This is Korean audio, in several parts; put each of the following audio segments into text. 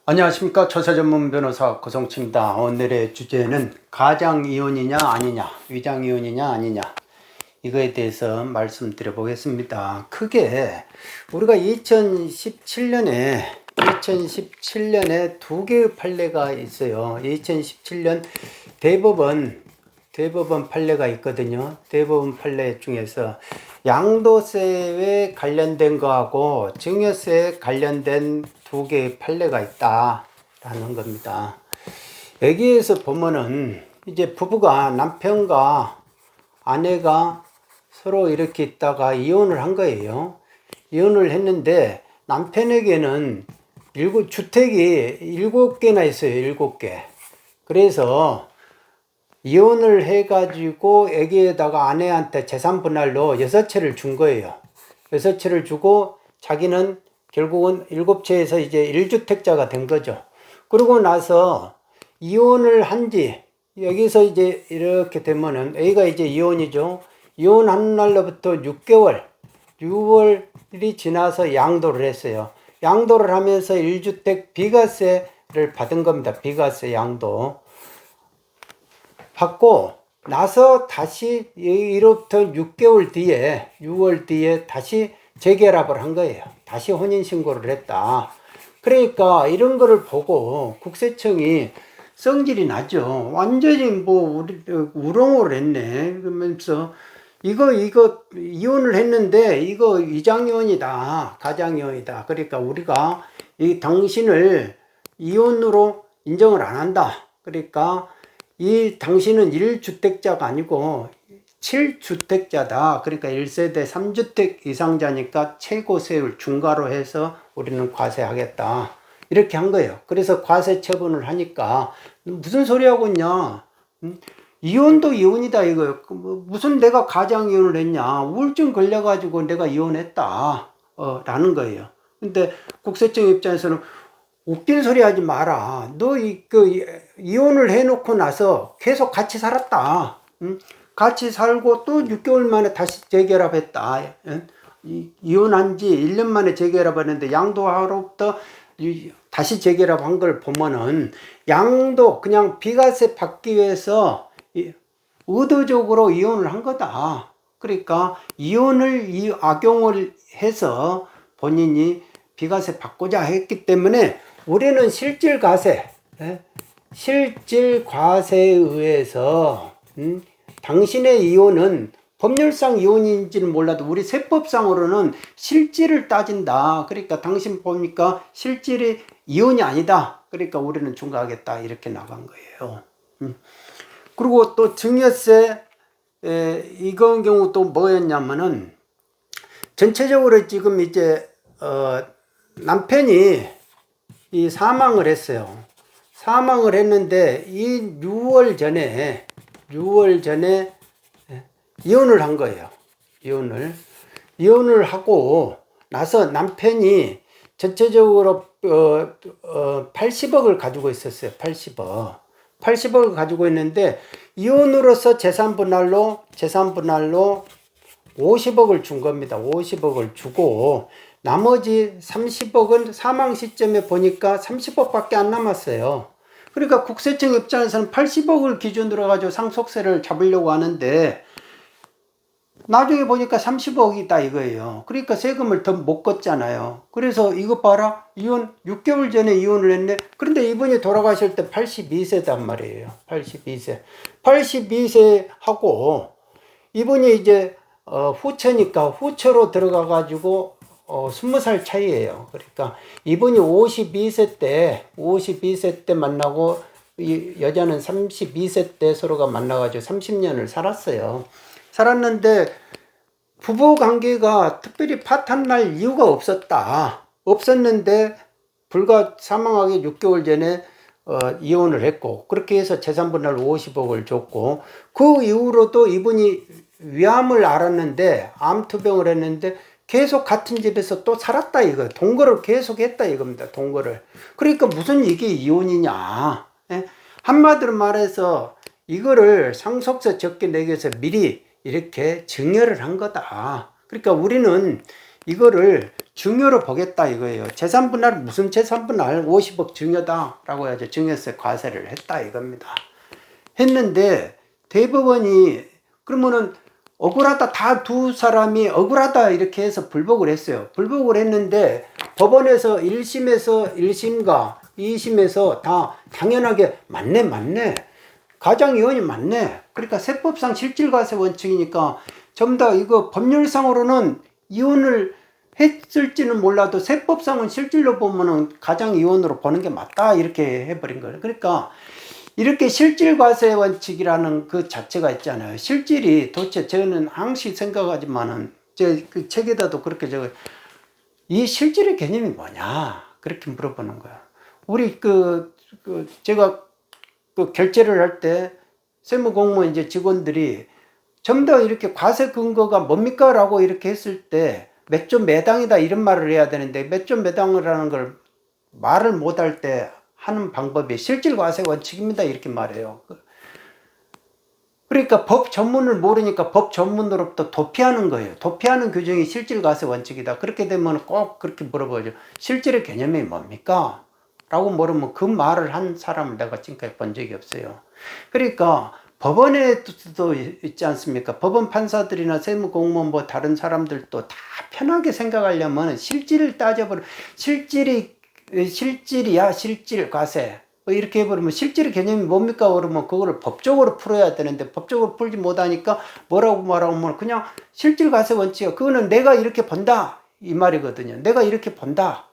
안녕하십니까. 처세 전문 변호사 고성치입니다. 오늘의 주제는 가장이혼이냐 아니냐, 위장이혼이냐 아니냐, 이거에 대해서 말씀드려 보겠습니다. 크게 우리가 2017년에 두 개의 판례가 있어요. 2017년 대법원 판례가 있거든요. 대법원 판례 중에서 양도세에 관련된 거하고 증여세에 관련된 두 개의 판례가 있다라는 겁니다. 여기에서 보면은 이제 부부가, 남편과 아내가 서로 이렇게 있다가 이혼을 한 거예요. 이혼을 했는데 남편에게는 주택이 7개나 있어요. 7개. 그래서 이혼을 해가지고 여기에다가 아내한테 재산 분할로 6채를 준 거예요. 6채를 주고 자기는 결국은 7채에서 이제 1주택자가 된 거죠. 그러고 나서 이혼을 한지 여기서 이제 이렇게 되면은 A가 이제 이혼이죠. 이혼한 날로부터 6월이 지나서 양도를 했어요. 양도를 하면서 1주택 비과세를 받은 겁니다. 비과세 양도 받고 나서 다시 이로부터 6월 뒤에 다시 재결합을 한 거예요. 다시 혼인신고를 했다. 그러니까 이런 거를 보고 국세청이 성질이 나죠. 완전히 우롱을 했네. 그러면서 이거 이혼을 했는데 이거 위장이혼이다, 가장이혼이다. 그러니까 우리가 이 당신을 이혼으로 인정을 안 한다. 그러니까 이 당신은 1주택자가 아니고 7주택자다. 그러니까 1세대 3주택 이상자니까 최고세율 중과로 해서 우리는 과세하겠다. 이렇게 한 거예요. 그래서 과세 처분을 하니까 무슨 소리 하고 있냐. 이혼도 이혼이다 이거예요. 무슨 내가 가장이혼을 했냐. 우울증 걸려가지고 내가 이혼했다. 라는 거예요. 근데 국세청 입장에서는 웃긴 소리 하지 마라. 너 이혼을 해놓고 나서 계속 같이 살았다. 같이 살고 또 6개월 만에 다시 재결합했다. 이혼한 지 1년 만에 재결합했는데 양도하로부터 다시 재결합한 걸 보면은 양도 그냥 비과세 받기 위해서 의도적으로 이혼을 한 거다. 그러니까 이혼을 악용을 해서 본인이 비과세 받고자 했기 때문에 우리는 실질과세에 의해서 당신의 이혼은 법률상 이혼인지는 몰라도 우리 세법상으로는 실질을 따진다. 그러니까 당신 보니까 실질이 이혼이 아니다. 그러니까 우리는 중과하겠다. 이렇게 나간 거예요. 그리고 또 증여세 이건 경우 또 뭐였냐면은 전체적으로 지금 이제 남편이 이 사망을 했어요. 사망을 했는데 이 6월 전에 이혼을 한 거예요. 이혼을 하고 나서 남편이 전체적으로 80억을 가지고 있었어요. 80억을 가지고 있는데 이혼으로서 재산 분할로 50억을 준 겁니다. 50억을 주고 나머지 30억은 사망 시점에 보니까 30억밖에 안 남았어요. 그러니까 국세청 입장에서는 80억을 기준으로 가지고 상속세를 잡으려고 하는데 나중에 보니까 30억이다 이거예요. 그러니까 세금을 더 못 걷잖아요. 그래서 이거 봐라. 6개월 전에 이혼을 했네. 그런데 이분이 돌아가실 때 82세단 말이에요. 82세 하고 이분이 이제 후처니까 후처로 들어가 가지고 20살 차이예요. 그러니까 이분이 52세 때 만나고 이 여자는 32세 때 서로가 만나가지고 30년을 살았어요. 살았는데 부부 관계가 특별히 파탄날 이유가 없었는데 불과 사망하기 6개월 전에 이혼을 했고 그렇게 해서 재산분할 50억을 줬고 그 이후로도 이분이 위암을 앓았는데 암투병을 했는데 계속 같은 집에서 또 살았다 이거. 동거를 계속 했다 이겁니다. 동거를. 그러니까 무슨 이게 이혼이냐. 한마디로 말해서 이거를 상속세 적게 내기 위해서 미리 이렇게 증여를 한 거다. 그러니까 우리는 이거를 증여로 보겠다 이거예요. 재산분할, 무슨 재산분할? 50억 증여다라고 해야죠. 증여세 과세를 했다 이겁니다. 했는데 대법원이 그러면은 억울하다, 다 두 사람이 억울하다 이렇게 해서 불복을 했어요. 불복을 했는데 법원에서 1심에서 1심과 2심에서 다 당연하게 맞네 가장이혼이 맞네. 그러니까 세법상 실질과세 원칙이니까 전부 다 이거 법률상으로는 이혼을 했을지는 몰라도 세법상은 실질로 보면은 가장이혼으로 보는 게 맞다 이렇게 해버린 거예요. 그러니까 이렇게 실질과세 원칙이라는 그 자체가 있잖아요. 실질이 도대체 저는 항상 생각하지만은 제 그 책에다도 그렇게 이 실질의 개념이 뭐냐 그렇게 물어보는 거야. 우리 제가 그 결제를 할 때 세무공무원 이제 직원들이 전부 다 이렇게 과세 근거가 뭡니까? 라고 이렇게 했을 때 몇 조 매당이다 이런 말을 해야 되는데 몇 조 매당이라는 걸 말을 못할 때 하는 방법이 실질과세 원칙입니다 이렇게 말해요. 그러니까 법 전문을 모르니까 법 전문으로부터 도피하는 거예요. 도피하는 규정이 실질과세 원칙이다. 그렇게 되면 꼭 그렇게 물어보죠. 실질의 개념이 뭡니까? 라고 물으면 그 말을 한 사람을 내가 지금까지 본 적이 없어요. 그러니까 법원에도 있지 않습니까? 법원 판사들이나 세무공무원 뭐 다른 사람들도 다 편하게 생각하려면 실질을 따져버려. 실질이야 실질 과세 이렇게 해버리면 실질의 개념이 뭡니까? 그러면 그거를 법적으로 풀어야 되는데 법적으로 풀지 못하니까 뭐라고 말하면 그냥 실질 과세 원칙이야. 그거는 내가 이렇게 본다 이 말이거든요. 내가 이렇게 본다.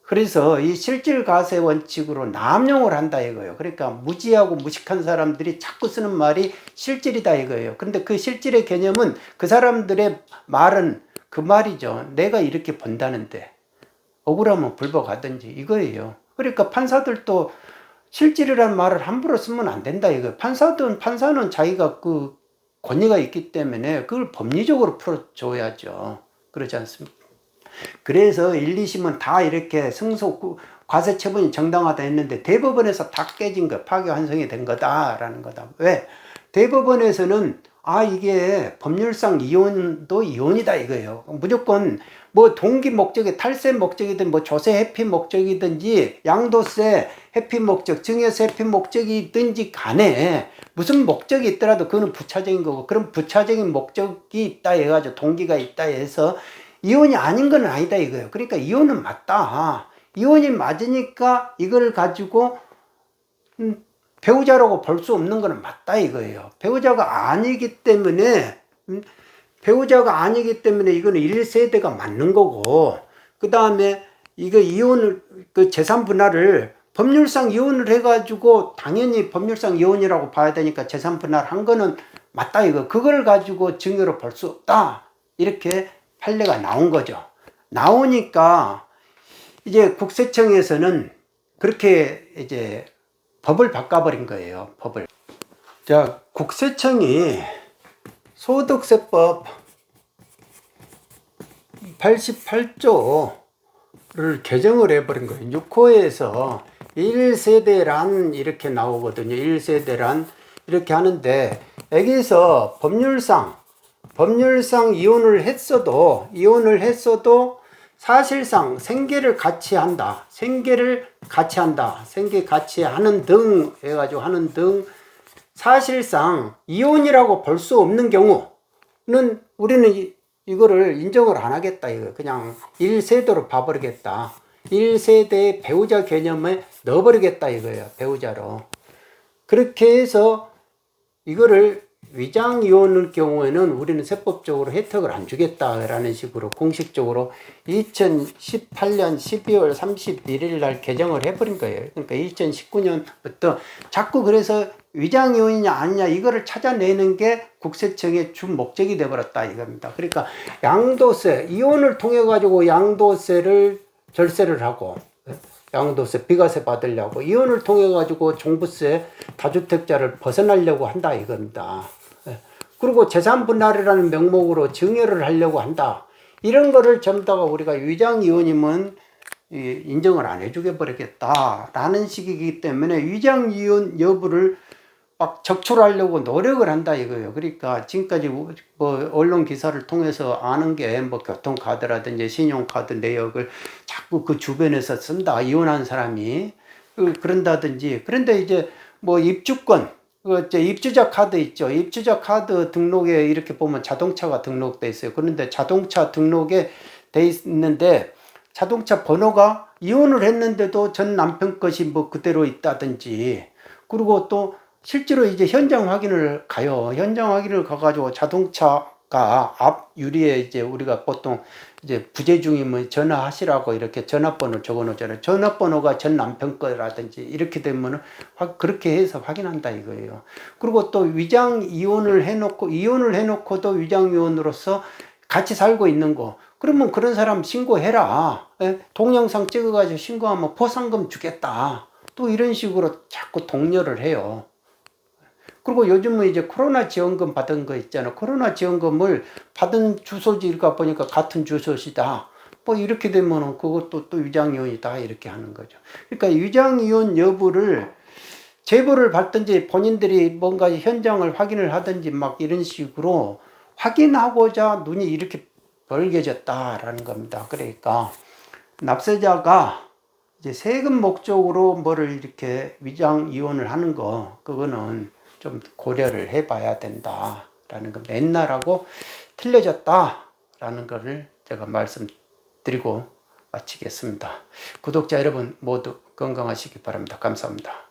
그래서 이 실질 과세 원칙으로 남용을 한다 이거예요. 그러니까 무지하고 무식한 사람들이 자꾸 쓰는 말이 실질이다 이거예요. 그런데 그 실질의 개념은 그 사람들의 말은 그 말이죠. 내가 이렇게 본다는데 억울하면 불복하든지 이거예요. 그러니까 판사들도 실질이라는 말을 함부로 쓰면 안 된다 이거예요. 판사는 자기가 그 권위가 있기 때문에 그걸 법리적으로 풀어줘야죠. 그렇지 않습니까? 그래서 1, 2심은 다 이렇게 승소 과세 처분이 정당하다 했는데 대법원에서 다 깨진 거, 파기환송이 된 거다라는 거다. 왜? 대법원에서는 이게 법률상 이혼도 이혼이다 이거예요. 무조건 뭐 동기 목적이 탈세 목적이든 뭐 조세 회피 목적이든지 양도세 회피 목적, 증여세 회피 목적이든지 간에 무슨 목적이 있더라도 그거는 부차적인 거고, 그런 부차적인 목적이 있다 해가지고 동기가 있다 해서 이혼이 아닌 건 아니다 이거예요. 그러니까 이혼은 맞다. 이혼이 맞으니까 이걸 가지고 배우자라고 볼 수 없는 건 맞다 이거예요. 배우자가 아니기 때문에 이거는 1세대가 맞는 거고, 그 다음에 이거 이혼을 그 재산 분할을 법률상 이혼을 해가지고 당연히 법률상 이혼이라고 봐야 되니까 재산 분할한 거는 맞다 이거. 그걸 가지고 증여로 볼 수 없다 이렇게 판례가 나온 거죠. 나오니까 이제 국세청에서는 그렇게 이제 법을 바꿔버린 거예요. 법을. 자, 국세청이 소득세법 88조를 개정을 해버린 거예요. 6호에서 1세대란 이렇게 나오거든요. 1세대란 이렇게 하는데 여기서 법률상 이혼을 했어도 사실상 생계를 같이 한다. 생계 같이 하는 등 해가지고 하는 등 사실상 이혼이라고 볼 수 없는 경우는 우리는 이거를 인정을 안 하겠다. 이거 그냥 1세대로 봐버리겠다. 1세대의 배우자 개념에 넣어버리겠다 이거예요. 배우자로. 그렇게 해서 이거를 위장이혼의 경우에는 우리는 세법적으로 혜택을 안 주겠다라는 식으로 공식적으로 2018년 12월 31일 날 개정을 해버린 거예요. 그러니까 2019년부터 자꾸 그래서 위장이혼이냐 아니냐 이거를 찾아내는 게 국세청의 주 목적이 되어버렸다 이겁니다. 그러니까 양도세, 이혼을 통해 가지고 양도세를 절세를 하고 양도세, 비과세 받으려고 이혼을 통해 가지고 종부세 다주택자를 벗어나려고 한다 이겁니다. 그리고 재산 분할이라는 명목으로 증여를 하려고 한다. 이런 거를 전부 다가 우리가 위장이혼이면 인정을 안 해주게 버리겠다라는 식이기 때문에 위장이혼 여부를 막 적출하려고 노력을 한다 이거예요. 그러니까 지금까지 뭐 언론 기사를 통해서 아는 게 뭐 교통카드라든지 신용카드 내역을 자꾸 그 주변에서 쓴다. 이혼한 사람이 그런다든지. 그런데 이제 뭐 입주권, 입주자 카드 있죠. 입주자 카드 등록에 이렇게 보면 자동차가 등록돼 있어요. 그런데 자동차 등록에 돼 있는데 자동차 번호가 이혼을 했는데도 전 남편 것이 뭐 그대로 있다든지. 그리고 또 실제로 이제 현장 확인을 가요. 현장 확인을 가가지고 자동차가 앞 유리에 이제 우리가 보통 이제 부재 중이면 전화하시라고 이렇게 전화번호 적어 놓잖아요. 전화번호가 전 남편 거라든지 이렇게 되면은 그렇게 해서 확인한다 이거예요. 그리고 또 위장 이혼을 해놓고도 위장 이혼으로서 같이 살고 있는 거. 그러면 그런 사람 신고해라. 동영상 찍어가지고 신고하면 포상금 주겠다. 또 이런 식으로 자꾸 독려를 해요. 그리고 요즘은 이제 코로나 지원금 받은 거 있잖아. 코로나 지원금을 받은 주소지가 보니까 같은 주소지다. 뭐 이렇게 되면은 그것도 또 위장이혼이다. 이렇게 하는 거죠. 그러니까 위장이혼 여부를 제보를 받든지 본인들이 뭔가 현장을 확인을 하든지 막 이런 식으로 확인하고자 눈이 이렇게 벌게졌다라는 겁니다. 그러니까 납세자가 이제 세금 목적으로 뭐를 이렇게 위장 이혼을 하는 거, 그거는 좀 고려를 해봐야 된다라는 겁니다. 옛날하고 틀려졌다라는 거를 제가 말씀드리고 마치겠습니다. 구독자 여러분 모두 건강하시기 바랍니다. 감사합니다.